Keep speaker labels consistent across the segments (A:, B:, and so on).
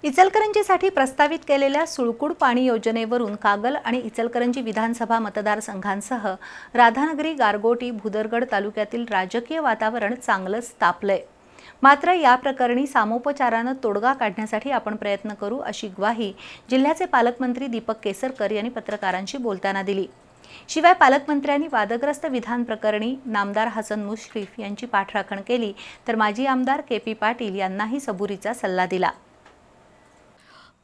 A: इचलकरंजीसाठी प्रस्तावित केलेल्या सुळकूड पाणी योजनेवरून कागल आणि इचलकरंजी विधानसभा मतदारसंघांसह राधानगरी, गारगोटी, भुदरगड तालुक्यातील राजकीय वातावरण चांगलंच तापलंय। मात्र या प्रकरणी सामोपचाराने तोडगा काढण्यासाठी आपण प्रयत्न करू अशी ग्वाही जिल्ह्याचे पालकमंत्री दीपक केसरकर यांनी पत्रकारांशी बोलताना दिली। शिवाय पालकमंत्र्यांनी वादग्रस्त विधान प्रकरणी नामदार हसन मुश्रीफ यांची पाठराखण केली, तर माजी आमदार के.पी. पाटील यांनाही सबुरीचा सल्ला दिला।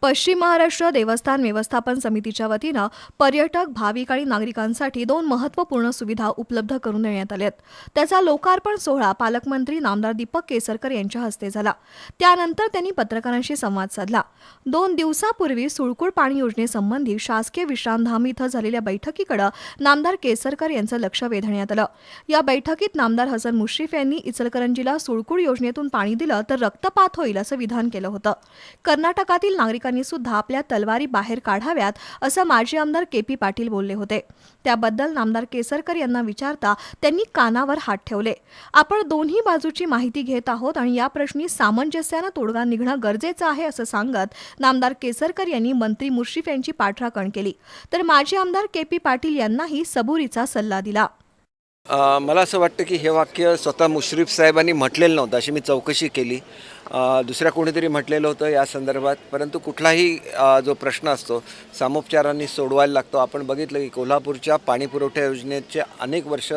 B: पश्चिम महाराष्ट्र देवस्थान व्यवस्थापन समितीच्या वतीनं पर्यटक, भाविक आणि नागरिकांसाठी 2 महत्त्वपूर्ण सुविधा उपलब्ध करून देण्यात आल्यात। त्याचा लोकार्पण सोहळा पालकमंत्री नामदार दीपक केसरकर यांच्या हस्ते झाला। त्यानंतर त्यांनी पत्रकारांशी संवाद साधला। 2 दिवसापूर्वी सुळकूड पाणी योजनेसंबंधी शासकीय विश्रामधाम इथं झालेल्या बैठकीकडे नामदार केसरकर यांचं लक्ष वेधण्यात आलं। या बैठकीत नामदार हसन मुश्रीफ यांनी इचलकरंजीला सुळकूड योजनेतून पाणी दिलं तर रक्तपात होईल असं विधान केलं होतं। कर्नाटकातील नागरिकांनी सुद्धा आपल्या तलवारी बाहेर काढाव्यात असं माजी आमदार के.पी. पाटील बोलले होते। त्याबद्दल नामदार केसरकर यांना विचारता त्यांनी कानावर हात ठेवले। आपण दोन्ही बाजूची माहिती घेत आहोत आणि या प्रश्नी सामंजस्याने तोडगा निघणं गरजेचं आहे असं सांगत नामदार केसरकर यांनी मंत्री मुश्रीफ यांची पाठराखण केली, तर माजी आमदार के.पी. पाटील यांनाही सबुरीचा सल्ला दिला।
C: मला असं वाटतं की हे वाक्य स्वतः मुश्रीफ साहेबांनी म्हटलेलं नव्हतं, अशी मी चौकशी केली। दुसऱ्या कोणीतरी म्हटलेलं होतं या संदर्भात, परंतु कुठलाही जो प्रश्न असतो सामोपचारांनी सोडवायला लागतो। आपण बघितलं की कोल्हापूरच्या पाणी पुरवठा योजनेचे अनेक वर्ष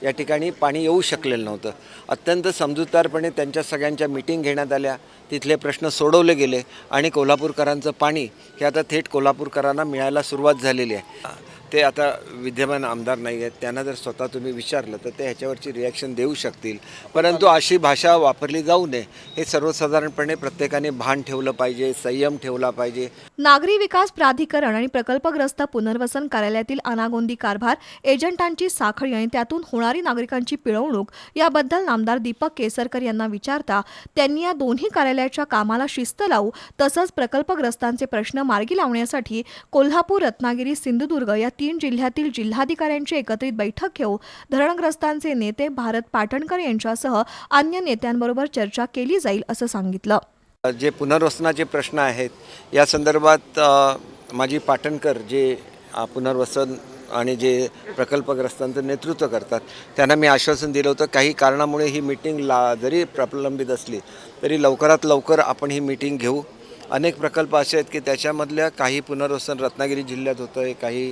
C: या ठिकाणी पाणी येऊ शकलेलं नव्हतं। अत्यंत समजूतदारपणे त्यांच्या सगळ्यांच्या मीटिंग घेण्यात आल्या, तिथले प्रश्न सोडवले गेले आणि कोल्हापूरकरांचं पाणी हे आता थेट कोल्हापूरकरांना मिळायला सुरुवात झालेली आहे। ते आता विद्यमान आमदार नाही आहेत, त्यांना जर स्वतः तुम्ही विचारलं तर ते ह्याच्यावरची रिॲक्शन देऊ शकतील, परंतु अशी भाषा वापरली जाऊ नये हे सर्वसाधारणपणे प्रत्येकाने भान ठेवलं पाहिजे, संयम ठेवला पाहिजे।
B: नागरी विकास प्राधिकरण आणि प्रकल्पग्रस्त पुनर्वसन कार्यालयातील अनागोंदी कारभार, एजंटांची साखळी आणि त्यातून होणारी नागरिकांची पिळवणूक याबद्दल नामदार दीपक केसरकर यांना विचारता त्यांनी या दोन्ही कार्यालयाच्या कामाला शिस्त लावू तसंच प्रकल्पग्रस्तांचे प्रश्न मार्गी लावण्यासाठी कोल्हापूर, रत्नागिरी, सिंधुदुर्ग या 3 जिल्ह्यातील जिल्हाधिकाऱ्यांची एकत्रित बैठक घेऊ, धरणग्रस्तांचे नेते भारत पाटणकर यांच्यासह अन्य नेत्यांबरोबर चर्चा केली जाईल असं सांगितलं।
C: जे पुनर्वसनाचे प्रश्न आहेत या संदर्भात माजी पाटणकर जे पुनर्वसन आणि जे प्रकल्पग्रस्तांचं नेतृत्व करतात त्यांना मी आश्वासन दिलं होतं, काही कारणामुळे ही मीटिंग जरी प्रलंबित असली तरी लवकरात लवकर आपण ही मीटिंग घेऊ। अनेक प्रकल्प असे आहेत की त्याच्यामधल्या काही पुनर्वसन रत्नागिरी जिल्ह्यात होतं आहे, काही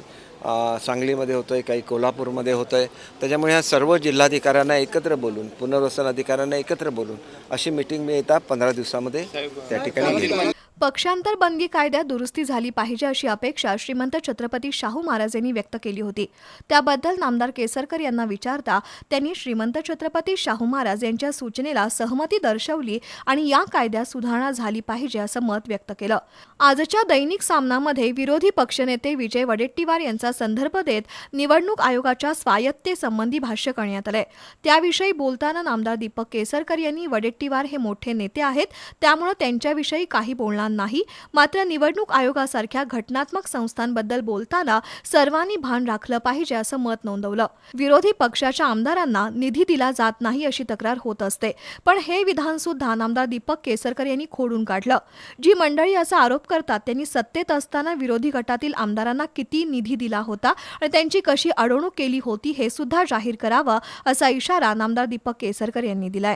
C: सांगलीमध्ये होतं आहे, काही कोल्हापूरमध्ये होतं आहे। त्याच्यामुळे ह्या सर्व जिल्हाधिकाऱ्यांना एकत्र बोलून, पुनर्वसन अधिकाऱ्यांना एकत्र बोलून अशी मीटिंग मी येत्या 15 दिवसामध्ये त्या ठिकाणी घेईन।
B: पक्षांतर बंदी कायद्यात दुरुस्ती झाली पाहिजे अशी अपेक्षा श्रीमंत छत्रपती शाहू महाराज यांनी व्यक्त केली होती। त्याबद्दल नामदार केसरकर यांना विचारता त्यांनी श्रीमंत छत्रपती शाहू महाराज यांच्या सूचनेला सहमती दर्शवली आणि या कायद्यात सुधारणा झाली पाहिजे असं मत व्यक्त केलं। आजच्या दैनिक सामनामध्ये विरोधी पक्षनेते विजय वडेट्टीवार यांचा संदर्भ देत निवडणूक आयोगाच्या स्वायत्तेसंबंधी भाष्य करण्यात आले। त्याविषयी बोलताना नामदार दीपक केसरकर यांनी वडेट्टीवार हे मोठे नेते आहेत, त्यामुळे त्यांच्याविषयी काही बोलणार नाही, मात्र निवडणूक आयोगासारख्या घटनात्मक संस्थांबद्दल बोलताना सर्वांनी भान राखलं पाहिजे असं मत नोंदवलं। विरोधी पक्षाच्या आमदारांना निधी दिला जात नाही अशी तक्रार होत असते, पण हे विधान सुद्धा नामदार दीपक केसरकर यांनी खोडून काढलं। जी मंडळी असा आरोप करतात त्यांनी सत्तेत असताना विरोधी गटातील आमदारांना किती निधी दिला होता आणि त्यांची कशी अडवणूक केली होती हे सुद्धा जाहीर करावं असा इशारा नामदार दीपक केसरकर यांनी दिलाय।